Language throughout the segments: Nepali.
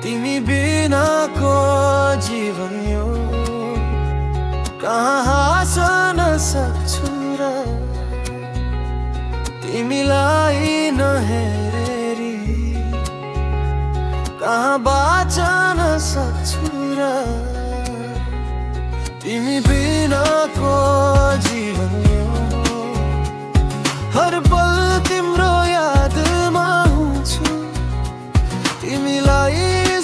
तिमी बिनाको जीवन यो कहाँ हाँस्न सक्छु र तिमीलाई नहेरी कहाँ बाँच्न सक्छु र तिमी बिनाको जीवन यो हर पल तिम्रो यादमा हुन्छु तिमीलाई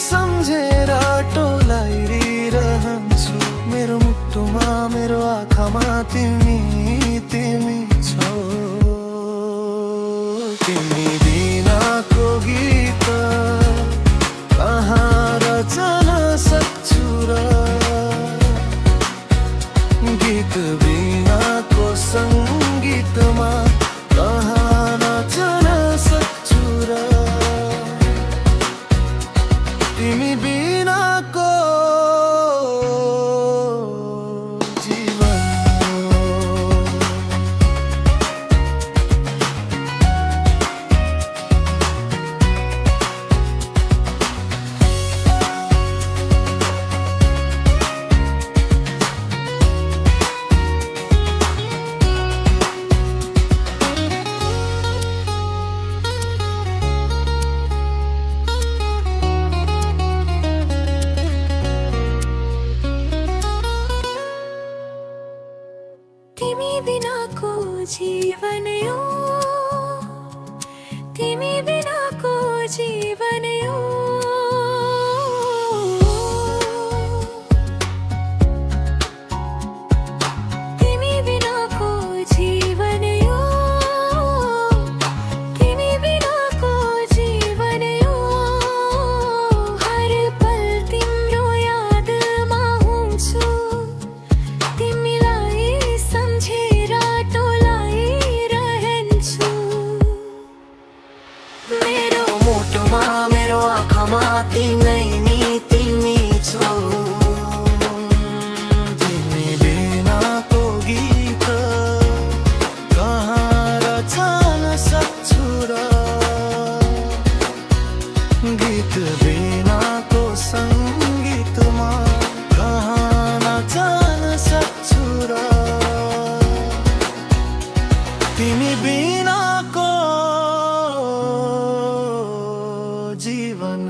सम्झेर टोलाइरहन्छु मेरो मुटुमा मेरो आँखामा तिमी तिमी छौ तिमी बिनाको गीत कहाँ रचन सक्छु र गीत बिनाको सङ्गीतमा कहाँ नाचन सक्छु र तिमी बिनाको तिमी बिनाको जीवन यो तिमी बिनाको जीवन यो तिमी बिनाको जीवन यो तिमी बिनाको जीवन यो हर पल तिम्रो यादमा हुन्छु तिमीलाई सम्झेर टोलाइरहन्छु मेरो मुटुमा मेरो आँखामा तिमी तिमी छौ तिमी बिनाको गीत कहाँ रचन सक्छु र गीत बिनाको सङ्गीतमा कहाँ नाचन सक्छु र तिमी बिनाको जीवन